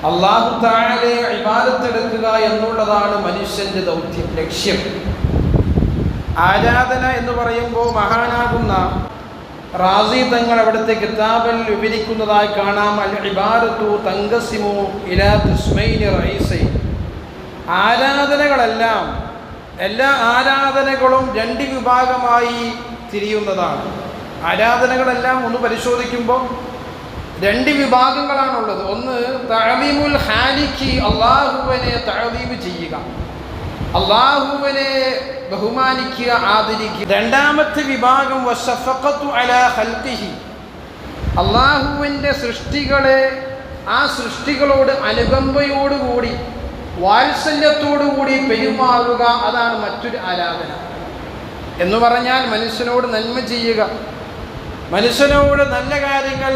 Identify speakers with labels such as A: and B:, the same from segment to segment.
A: അല്ലാഹു തആലയെ ഇബാദത്ത് എടുക്കുക എന്നുള്ളതാണ് മനുഷ്യന്റെ ദൗത്യം, ലക്ഷ്യം. ആരാധന എന്ന് പറയുമ്പോൾ മഹാനാകുന്ന റാസി തങ്ങൾ അവിടുത്തെ കിതാബിൽ വിവരിക്കുന്നതായി കാണാം. അൽ ഇബാദത്തു തൻഖസിമു ഇലാ ഖിസ്മൈനി റഈസൈൻ. ആരാധനകളെല്ലാം, എല്ലാ ആരാധനകളും രണ്ട് വിഭാഗമായി തിരിയുന്നതാണ്. ആരാധനകളെല്ലാം ഒന്ന് പരിശോധിക്കുമ്പോൾ രണ്ട് വിഭാഗങ്ങളാണുള്ളത്. ഒന്ന് തഅലീമുൽ ഹാലിഖി, അള്ളാഹുവിനെ തഅലീം ചെയ്യുക, അള്ളാഹുവിനെ ബഹുമാനിക്കുക, ആദരിക്കുക. രണ്ടാമത്തെ വിഭാഗം വശഫഖത്തു അലാ ഖൽഖിഹി, അള്ളാഹുവിൻ്റെ സൃഷ്ടികളെ, ആ സൃഷ്ടികളോട് അനുകമ്പയോടുകൂടി വാത്സല്യത്തോടുകൂടി പെരുമാറുക. അതാണ് മറ്റൊരു ആരാധന. എന്ന് പറഞ്ഞാൽ മനുഷ്യനോട് നന്മ ചെയ്യുക, മനുഷ്യനോട് നല്ല കാര്യങ്ങൾ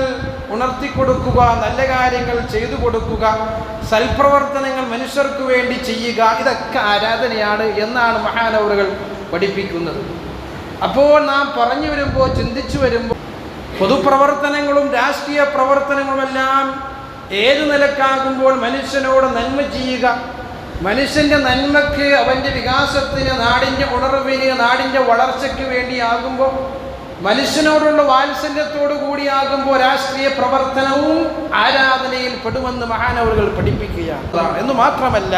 A: ഉണർത്തിക്കൊടുക്കുക, നല്ല കാര്യങ്ങൾ ചെയ്തു കൊടുക്കുക, സൽപ്രവർത്തനങ്ങൾ മനുഷ്യർക്ക് വേണ്ടി ചെയ്യുക. ഇതൊക്കെ ആരാധനയാണ് എന്നാണ് മഹാനവറുകൾ പഠിപ്പിക്കുന്നത്. അപ്പോൾ നാം പറഞ്ഞു വരുമ്പോൾ, ചിന്തിച്ചു വരുമ്പോൾ, പൊതുപ്രവർത്തനങ്ങളും രാഷ്ട്രീയ പ്രവർത്തനങ്ങളുമെല്ലാം ഏത് നിലക്കാകുമ്പോൾ മനുഷ്യനോട് നന്മ ചെയ്യുക, മനുഷ്യൻ്റെ നന്മയ്ക്ക്, അവൻ്റെ വികാസത്തിന്, നാടിൻ്റെ ഉണർവിന്, നാടിൻ്റെ വളർച്ചയ്ക്ക് വേണ്ടിയാകുമ്പോൾ, മനുഷ്യനോടുള്ള വാത്സല്യത്തോടു കൂടിയാകുമ്പോൾ രാഷ്ട്രീയ പ്രവർത്തനവും ആരാധനയിൽ പെടുമെന്ന് മഹാനവറുകൾ പഠിപ്പിക്കുകയാണ്. എന്ന് മാത്രമല്ല,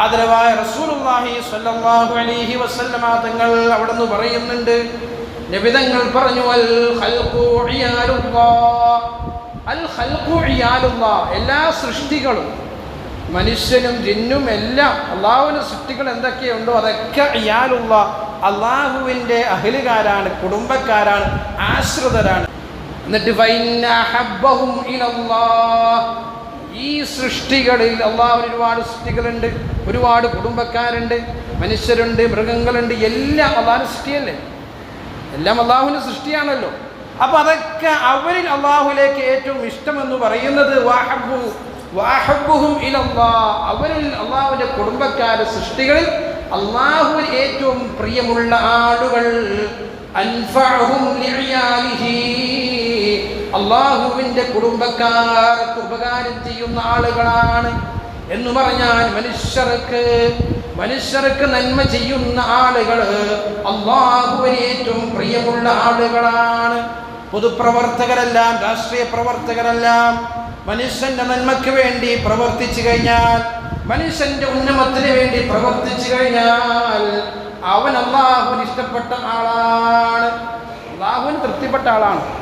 A: ആദരവായ റസൂലുള്ളാഹി സ്വല്ലല്ലാഹു അലൈഹി വസല്ലമ തങ്ങൾ അവിടുന്ന് പറയുന്നുണ്ട്, നബിതങ്ങൾ പറഞ്ഞു, അൽ ഖൽഖു ഇയാലുല്ലാഹ്, അൽ ഖൽഖു ഇയാലുല്ലാഹ്, എല്ലാ സൃഷ്ടികളും, മനുഷ്യനും ജിന്നും എല്ലാം അള്ളാഹുവിൻ്റെ സൃഷ്ടികൾ എന്തൊക്കെയുണ്ടോ അതൊക്കെ ഇയാലുല്ലാഹ്, അള്ളാഹുവിൻ്റെ അഹ്ലുകാരാണ്, കുടുംബക്കാരാണ്, ആശ്രിതരാണ്. എന്നിട്ട് ഫഇന്ന ഹബ്ബഹും ഇലല്ലാഹ്, ഈ സൃഷ്ടികളിൽ, അള്ളാഹുവിന് ഒരുപാട് സൃഷ്ടികളുണ്ട്, ഒരുപാട് കുടുംബക്കാരുണ്ട്, മനുഷ്യരുണ്ട്, മൃഗങ്ങളുണ്ട്, എല്ലാം അള്ളാഹുവിൻ്റെ സൃഷ്ടിയല്ലേ, എല്ലാം അള്ളാഹുവിൻ്റെ സൃഷ്ടിയാണല്ലോ. അപ്പം അതൊക്കെ അവരിൽ അള്ളാഹുലേക്ക് ഏറ്റവും ഇഷ്ടമെന്ന് പറയുന്നത് വഅഹബ്ബുഹും ഇലല്ലാഹ്, അവരിൽ അള്ളാഹുവിൻ്റെ കുടുംബക്കാരെ, സൃഷ്ടികളിൽ അള്ളാഹുവിന് ഏറ്റവും പ്രിയമുള്ള ആളുകൾ അൻഫഅഹും ലിഇയാലിഹി, അള്ളാഹുവിൻ്റെ കുടുംബക്കാർക്ക് ഉപകാരം ചെയ്യുന്ന ആളുകളാണ്. എന്ന് പറഞ്ഞാൽ മനുഷ്യർക്ക് നന്മ ചെയ്യുന്ന ആളുകൾ അള്ളാഹുവിന് ഏറ്റവും പ്രിയമുള്ള ആളുകളാണ്. പൊതുപ്രവർത്തകരെല്ലാം, രാഷ്ട്രീയ പ്രവർത്തകരെല്ലാം മനുഷ്യന്റെ നന്മയ്ക്ക് വേണ്ടി പ്രവർത്തിച്ചു കഴിഞ്ഞാൽ, മനുഷ്യന്റെ ഉന്നമത്തിന് വേണ്ടി പ്രവർത്തിച്ചു കഴിഞ്ഞാൽ അവൻ അള്ളാഹുവിന് ഇഷ്ടപ്പെട്ട ആളാണ്, അള്ളാഹുവിന് തൃപ്തിപ്പെട്ട ആളാണ്.